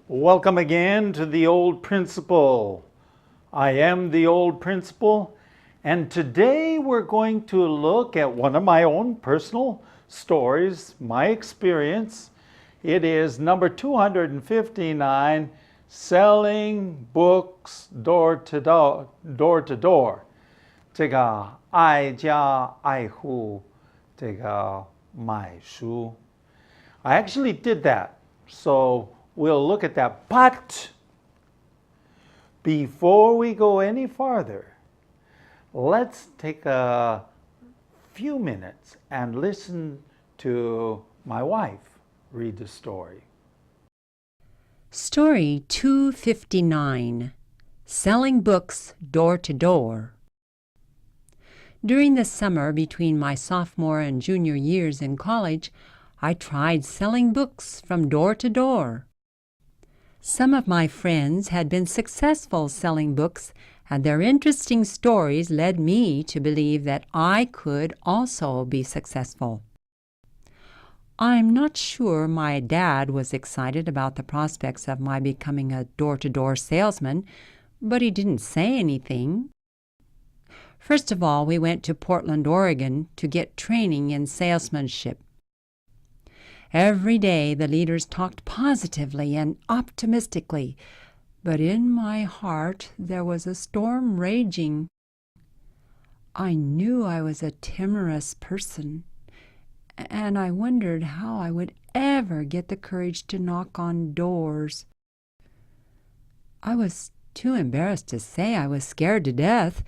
Welcome again to the Old Principal. I am the Old Principal, and today we're going to look at one of my own personal stories, my experience. It is number 259, Selling Books Door to Door. Door to Door. 这个爱家爱户，这个买书。I actually did that, so we'll look at that. But before we go any farther, let's take a few minutes and listen to my wife read the story. Story 259, Selling Books Door to Door. During the summer between my sophomore and junior years in college, I tried selling books from door to door. Some of my friends had been successful selling books, and their interesting stories led me to believe that I could also be successful. I'm not sure my dad was excited about the prospects of my becoming a door-to-door salesman, but he didn't say anything. First of all, we went to Portland, Oregon to get training in salesmanship. Every day the leaders talked positively and optimistically, but in my heart there was a storm raging. I knew I was a timorous person, and I wondered how I would ever get the courage to knock on doors. I was too embarrassed to say I was scared to death,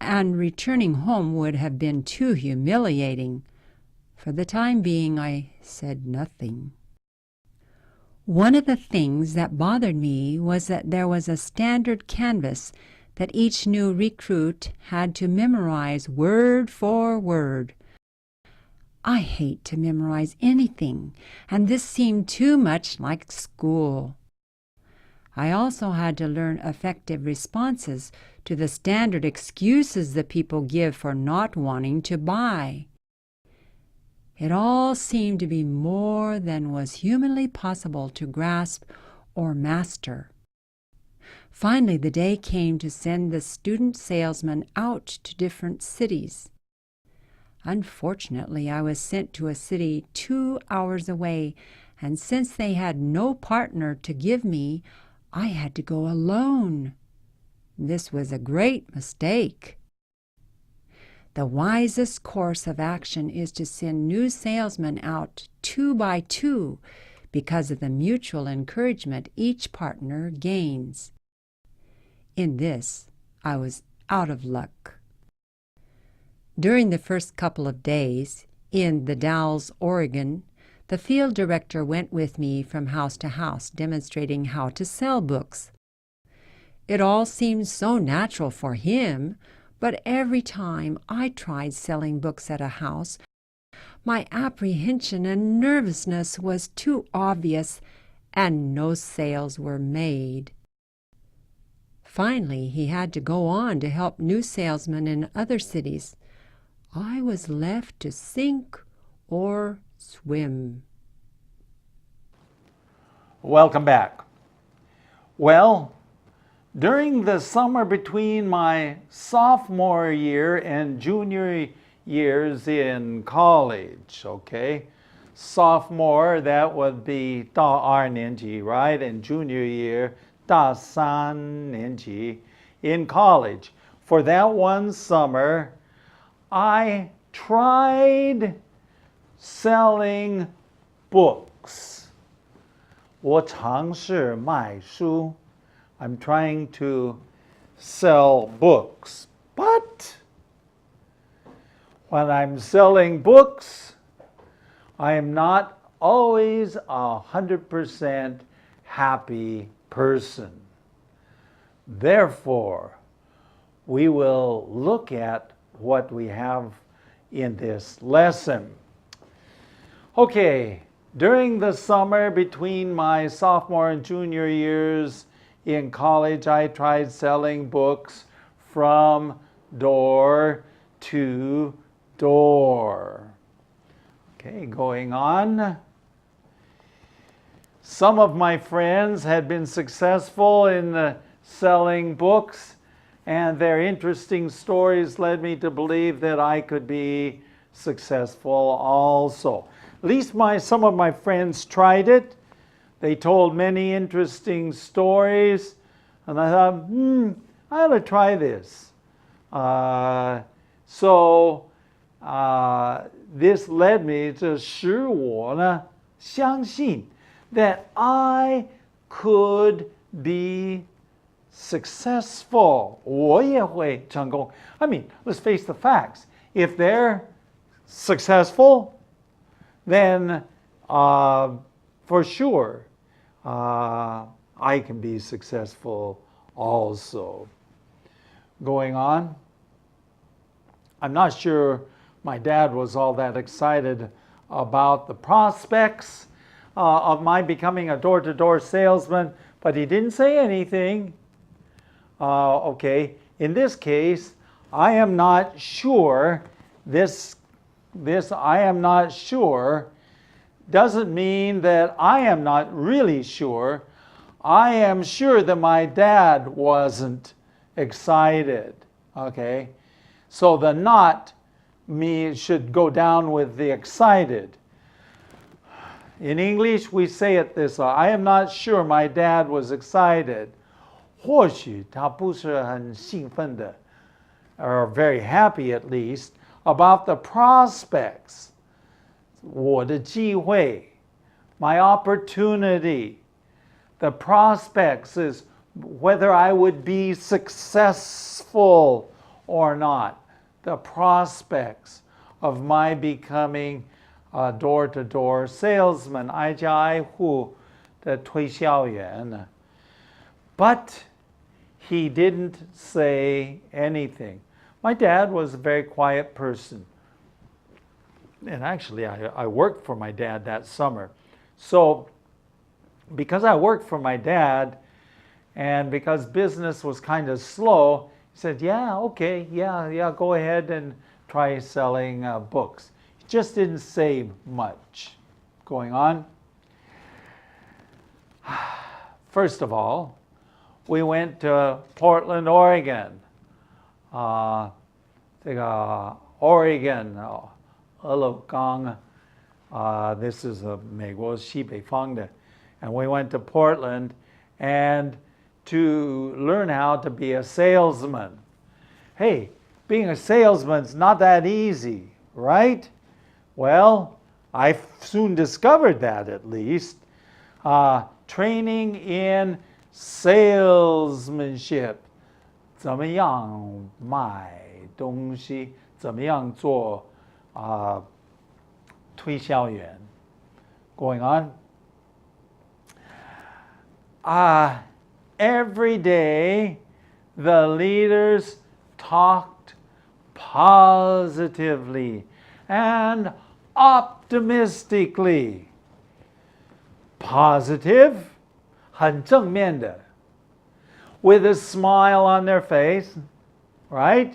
and returning home would have been too humiliating. For the time being, I said nothing. One of the things that bothered me was that there was a standard canvas that each new recruit had to memorize word for word. I hate to memorize anything, and this seemed too much like school. I also had to learn effective responses to the standard excuses that people give for not wanting to buy. It all seemed to be more than was humanly possible to grasp or master. Finally, the day came to send the student salesman out to different cities. Unfortunately, I was sent to a city 2 hours away, and since they had no partner to give me, I had to go alone. This was a great mistake. The wisest course of action is to send new salesmen out 2 by 2 because of the mutual encouragement each partner gains. In this, I was out of luck. During the first couple of days, in The Dalles, Oregon, the field director went with me from house to house demonstrating how to sell books. It all seemed so natural for him, but every time I tried selling books at a house, my apprehension and nervousness was too obvious, and no sales were made. Finally, he had to go on to help new salesmen in other cities. I was left to sink or swim. Welcome back. Well, during the summer between my sophomore year and junior years in college, okay? Sophomore, that would be 大二年级, right? And junior year, 大三年级 in college. For that one summer, I tried selling books. 我尝试卖书. I'm trying to sell books. But when I'm selling books, I am not always 100% happy person. Therefore, we will look at what we have in this lesson. Okay, during the summer between my sophomore and junior years in college, I tried selling books from door to door. Okay, going on. Some of my friends had been successful in selling books, and their interesting stories led me to believe that I could be successful also. At least some of my friends tried it. They told many interesting stories, and I thought, I ought to try this. This led me to 使我呢相信 that I could be successful. 我也会成功. I mean, let's face the facts. If they're successful, then for sure I can be successful also. Going on, I'm not sure my dad was all that excited about the prospects of my becoming a door-to-door salesman, but he didn't say anything. Okay, in this case, I am not sure. This I am not sure doesn't mean that I am not really sure. I am sure that my dad wasn't excited. Okay, so the not me should go down with the excited. In English, we say it this way: I am not sure my dad was excited. 或许他不是很兴奋的, or very happy at least, about the prospects. 我的机会, my opportunity. The prospects is whether I would be successful or not. The prospects of my becoming a door-to-door salesman, 挨家挨户的推销员. But he didn't say anything. My dad was a very quiet person. And actually, I worked for my dad that summer. So, because I worked for my dad, and because business was kind of slow, he said, yeah, okay, yeah, go ahead and try selling books. He just didn't say much. Going on. First of all, we went to Portland, Oregon. 这个 Oregon, 俄勒冈, this is 美国西北方的. And we went to Portland and to learn how to be a salesman. Hey, being a salesman is not that easy, right? Well, I soon discovered that at least. Training in salesmanship. 怎么样卖东西, 怎么样做推销员. Going on. Every day the leaders talked positively and optimistically. Positive, 很正面的, with a smile on their face, right?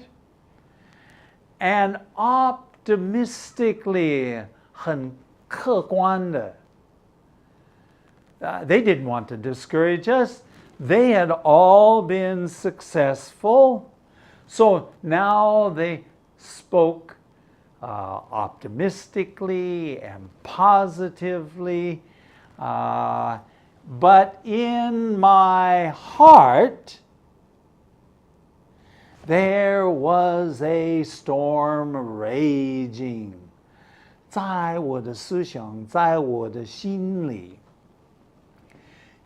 And optimistically, 很客观的. They didn't want to discourage us. They had all been successful. So now they spoke optimistically and positively. But in my heart, there was a storm raging. 在我的思想，在我的心里，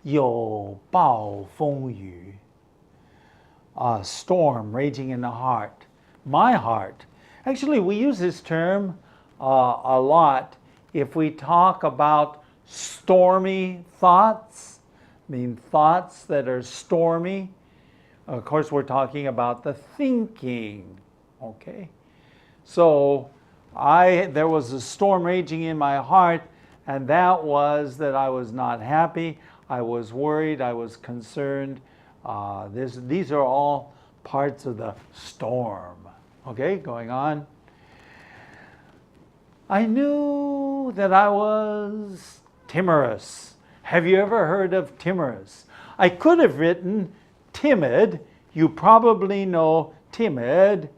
有暴风雨. A storm raging in the heart. My heart. Actually, we use this term a lot if we talk about stormy thoughts. I mean, thoughts that are stormy. Of course, we're talking about the thinking. Okay? So, there was a storm raging in my heart, and that was that I was not happy. I was worried. I was concerned. These are all parts of the storm. Okay, going on. I knew that I was timorous, Have you ever heard of timorous? I could have written timid. You probably know timid,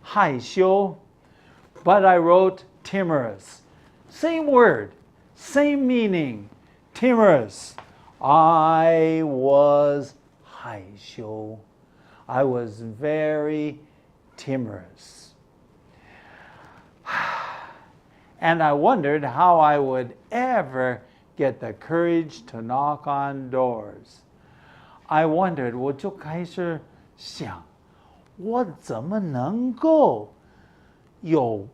害羞, but I wrote timorous. Same word, same meaning, timorous. I was 害羞. I was very timorous. And I wondered how I would ever get the courage to knock on doors. I wondered, 我就开始想，我怎么能够有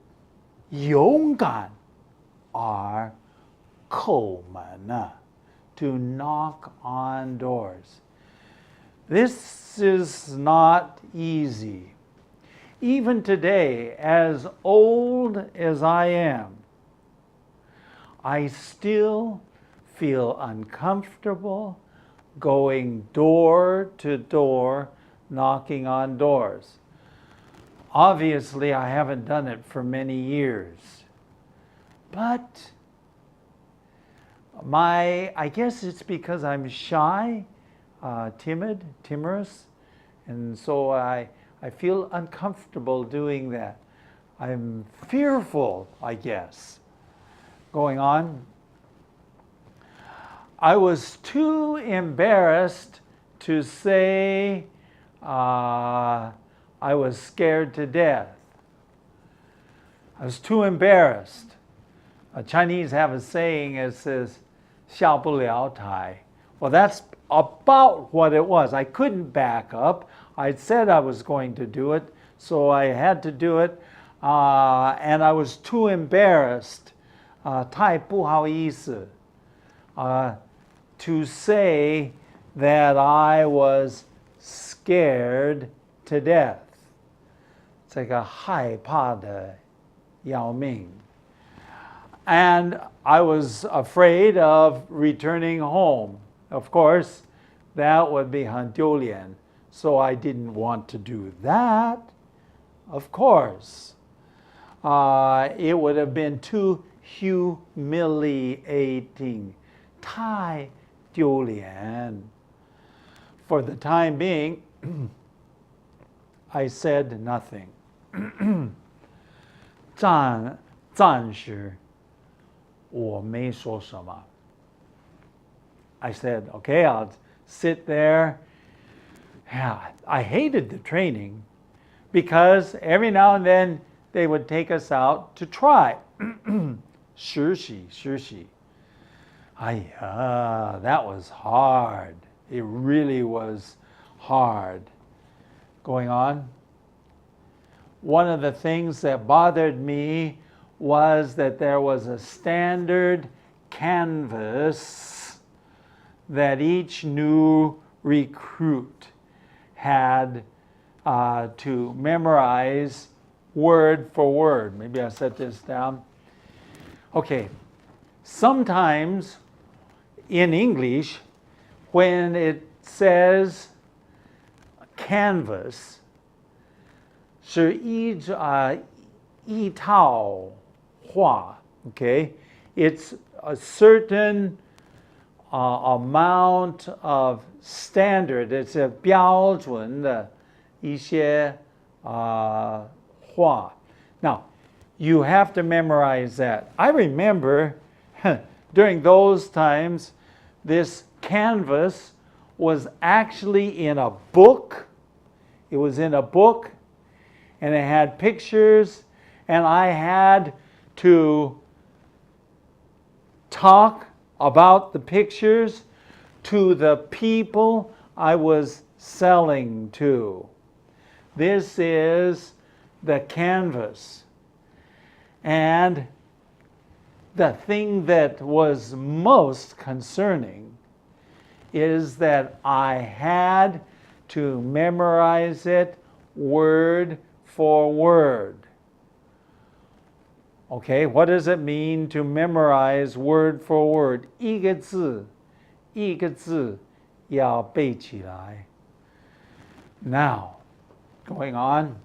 勇敢而叩门呢？ To knock on doors. This is not easy. Even today, as old as I am, I still feel uncomfortable going door to door, knocking on doors. Obviously, I haven't done it for many years. But I guess it's because I'm shy, timid, timorous, and so I feel uncomfortable doing that. I'm fearful, I guess. Going on. I was too embarrassed to say I was scared to death. I was too embarrassed. Chinese have a saying that says, 下不了台. Well, that's about what it was. I couldn't back up. I said I was going to do it, so I had to do it. And I was too embarrassed, 太不好意思, to say that I was scared to death. 这个害怕的要命. And I was afraid of returning home. Of course, that would be 很丢脸. So I didn't want to do that. Of course. It would have been too humiliating. 太丢脸. For the time being, I said nothing. 暂时我没说什么. I said, okay, I'll sit there. Yeah, I hated the training because every now and then they would take us out to try. 实习. That was hard. It really was hard. Going on. One of the things that bothered me was that there was a standard canvas that each new recruit had to memorize word for word. Maybe I'll set this down. Okay, sometimes in English, when it says canvas, 是一套画, okay? It's a certain amount of standard. It's a 标准的一些画. Now, you have to memorize that. I remember during those times, this canvas was actually in a book. It was in a book, and it had pictures, and I had to talk about the pictures to the people I was selling to. This is the canvas. And the thing that was most concerning is that I had to memorize it word for word. Okay, what does it mean to memorize word for word? 一个字要背起来. Now, going on,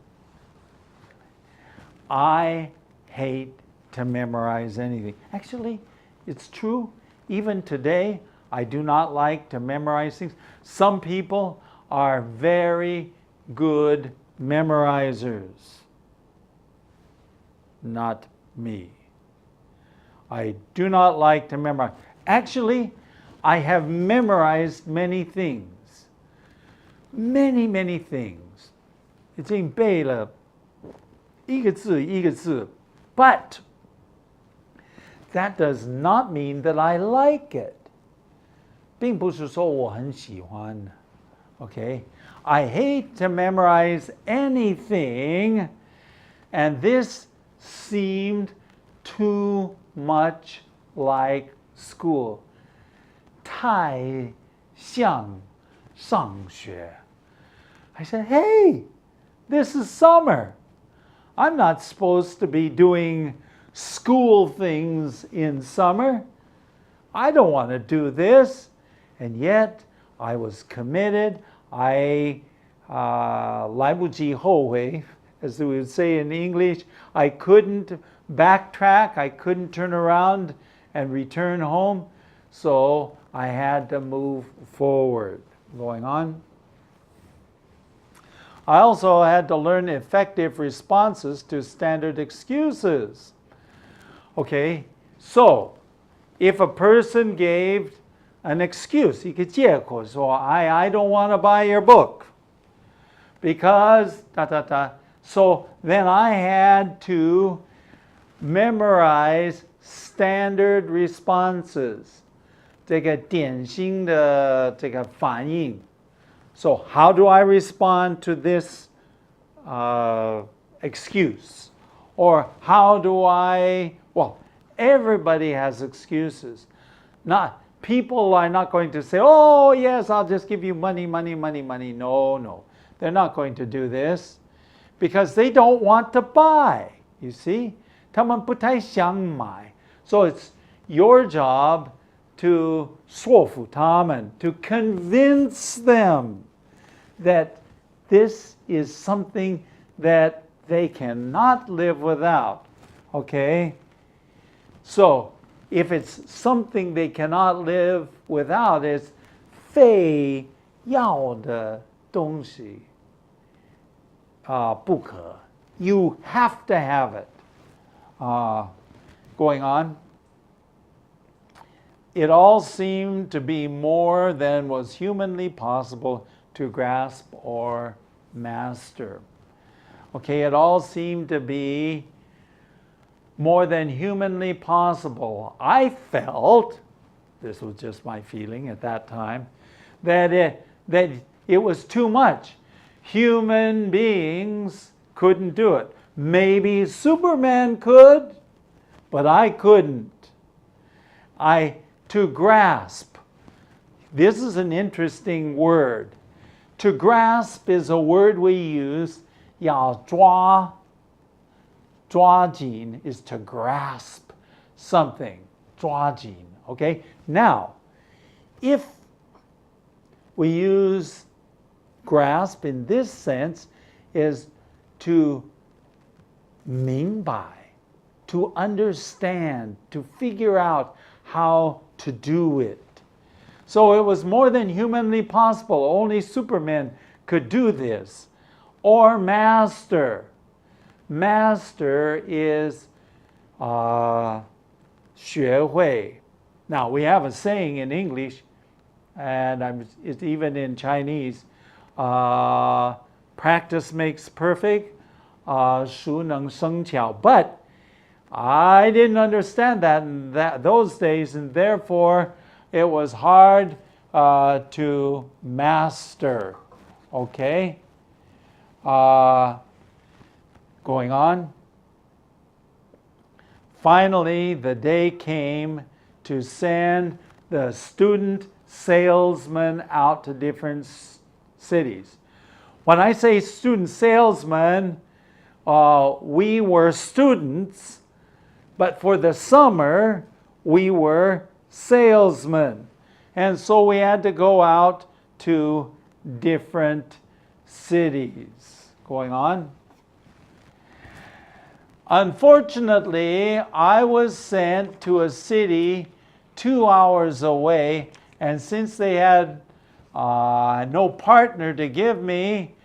I hate to memorize anything. Actually, it's true. Even today, I do not like to memorize things. Some people are very good memorizers. Not me. I do not like to memorize. Actually, I have memorized many things. Many, many things. 已经背了一个字一个字. But that does not mean that I like it. 并不是说我很喜欢. Okay? I hate to memorize anything, and this seemed too much like school. 太像上学. I said, hey, this is summer. I'm not supposed to be doing school things in summer. I don't want to do this. And yet, I was committed. I 来不及后悔, as we would say in English. I couldn't backtrack. I couldn't turn around and return home. So I had to move forward. Going on. I also had to learn effective responses to standard excuses. Okay, so if a person gave an excuse, 一个借口说 I don't want to buy your book because so then I had to memorize standard responses. 这个典型的这个反应. So how do I respond to this excuse? Or how do I, well, everybody has excuses. People are not going to say, oh yes, I'll just give you money. No. They're not going to do this because they don't want to buy. You see? 他们不太想买. So it's your job to 说服他们, to convince them that this is something that they cannot live without. Okay? So, if it's something they cannot live without, it's 非要的东西. 不可. You have to have it. Going on. It all seemed to be more than was humanly possible to grasp or master. Okay, it all seemed to be more than humanly possible. I felt, this was just my feeling at that time, that it was too much. Human beings couldn't do it. Maybe Superman could, but I couldn't. To grasp. This is an interesting word. To grasp is a word we use. 要抓紧 is to grasp something. 抓紧. Okay? Now, if we use grasp in this sense, is to 明白, to understand, to figure out how to do it. So it was more than humanly possible. Only Superman could do this. Or master. Master is 学会. Now we have a saying in English, and it's even in Chinese. Practice makes perfect. 熟能生巧. But I didn't understand that in those days, and therefore it was hard to master. Okay? Going on. Finally, the day came to send the student salesman out to different cities. When I say student salesman, we were students, but for the summer, we were salesmen. And so we had to go out to different cities. Going on. Unfortunately, I was sent to a city 2 hours away, And since they had no partner to give me,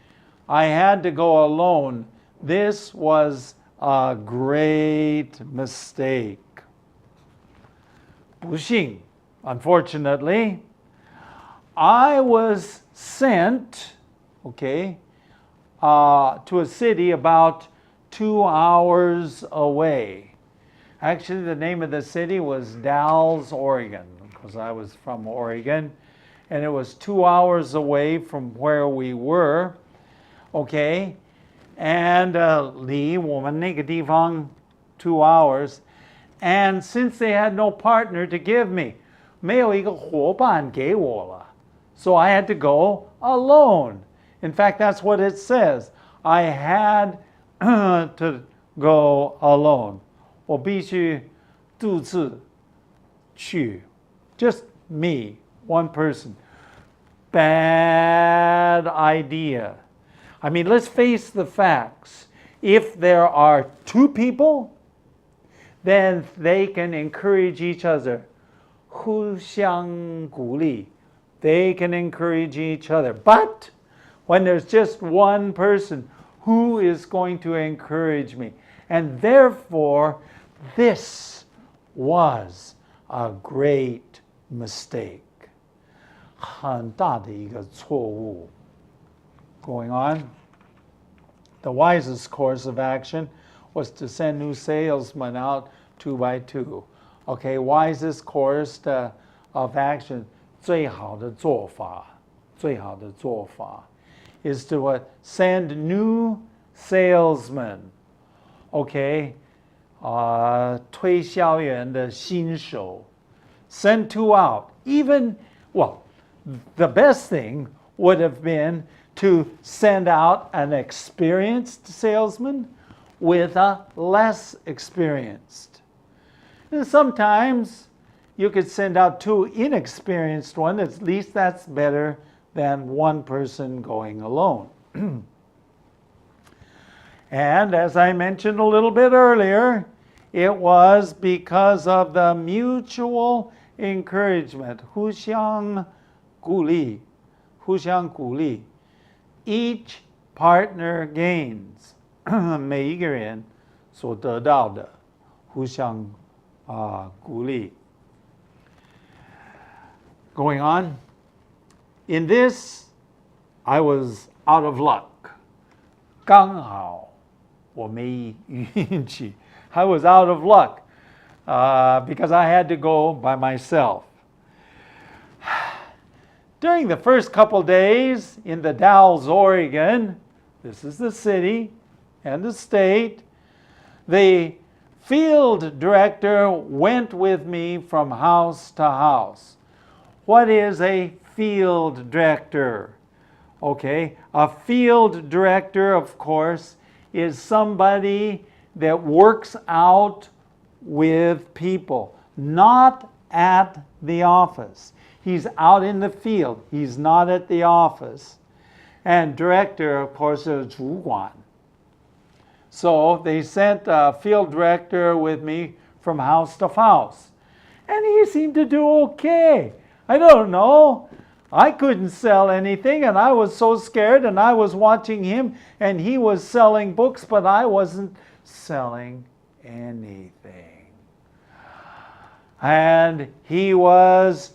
I had to go alone. This was a great mistake. 不幸, unfortunately, I was sent, okay, to a city about 2 hours away. Actually, the name of the city was Dalles, Oregon, because I was from Oregon, and it was 2 hours away from where we were, okay, and 离我们那个地方 2 hours, and since they had no partner to give me, 没有一个伙伴给我了, so I had to go alone. In fact, that's what it says. I had to go alone. 我必须独自去. Just me, one person. Bad idea. I mean, let's face the facts. If there are 2 people, then they can encourage each other. 互相鼓励. They can encourage each other. But when there's just one person, who is going to encourage me? And therefore, this was a great mistake. 很大的一个错误. Going on, the wisest course of action was to send new salesmen out 2 by 2. Okay, wisest course of action, 最好的做法is to send new salesmen. Okay, 推销员的新手. Send 2 out. Even, well, the best thing would have been to send out an experienced salesman with a less experienced. And sometimes you could send out 2 inexperienced ones. At least that's better than one person going alone. And as I mentioned a little bit earlier, it was because of the mutual encouragement. 互相鼓励. Each partner gains. 每一个人所得到的互相鼓励. Going on, in this, I was out of luck. 刚好我没运气. I was out of luck because I had to go by myself. During the first couple days in the Dalles, Oregon, this is the city and the state, the field director went with me from house to house. What is a field director? Okay, a field director, of course, is somebody that works out with people, not at the office. He's out in the field. He's not at the office. And director, of course, is 主管. So they sent a field director with me from house to house. And he seemed to do okay. I don't know. I couldn't sell anything, and I was so scared, and I was watching him, and he was selling books, but I wasn't selling anything. And he was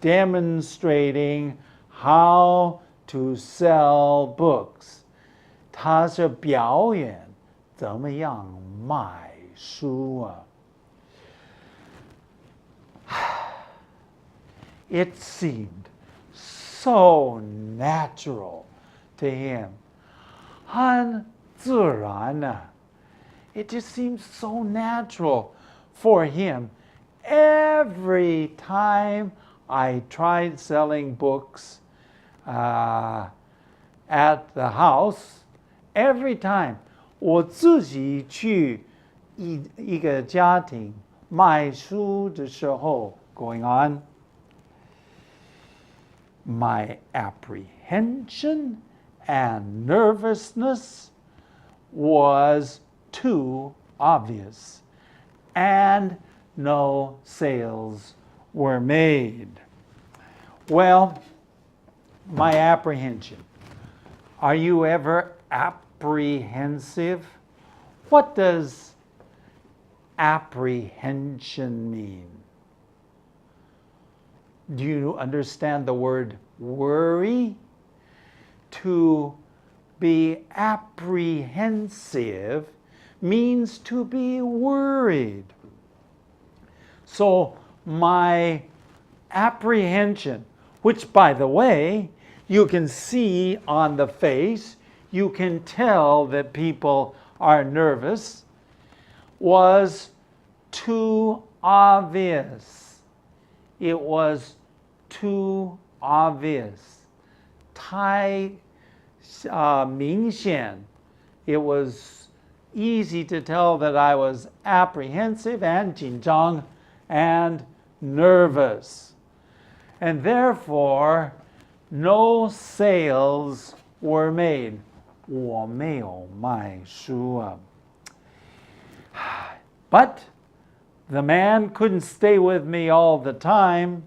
demonstrating how to sell books. 他是表演怎么样卖书啊. It seemed so natural to him. 很自然啊. It just seemed so natural for him. Every time I tried selling books at the house, every time 我自己去一个家庭卖书的时候 going on, my apprehension and nervousness was too obvious, and no sales were made. Well, my apprehension. Are you ever apprehensive? What does apprehension mean? Do you understand the word worry? To be apprehensive means to be worried. So my apprehension, which by the way, you can see on the face, you can tell that people are nervous, was too obvious. It was too obvious. 太明显. It was easy to tell that I was apprehensive and 紧张 and nervous. And therefore, no sales were made. 我没有卖书啊. But the man couldn't stay with me all the time.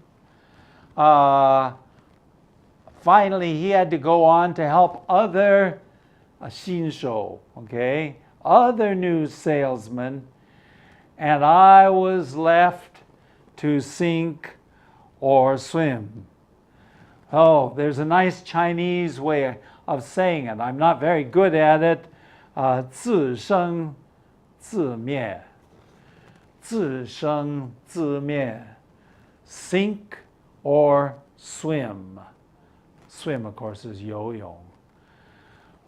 Finally, he had to go on to help other 新手, okay, other new salesmen, and I was left to sink or swim. Oh, there's a nice Chinese way of saying it. I'm not very good at it. 自生自灭. 自生自灭. Sink or swim. Swim, of course, is 游泳.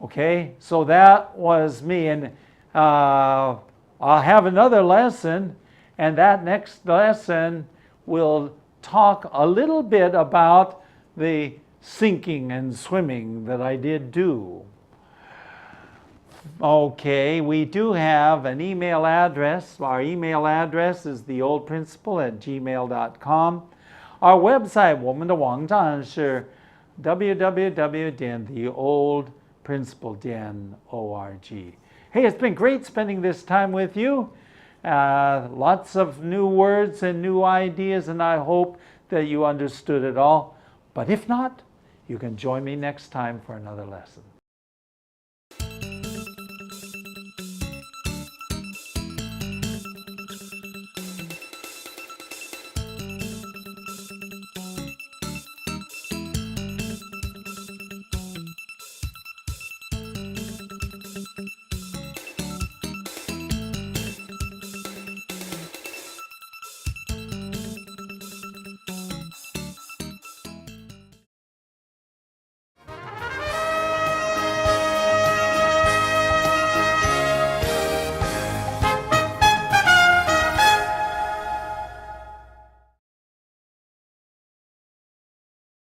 Okay, so that was me. And I'll have another lesson, and that next lesson will talk a little bit about the sinking and swimming that I did do. Okay, we do have an email address. Our email address is theoldprinciple@gmail.com. Our website, 我们的网站是 www.theoldprinciple.org. Hey, it's been great spending this time with you. Lots of new words and new ideas, and I hope that you understood it all. But if not, you can join me next time for another lesson.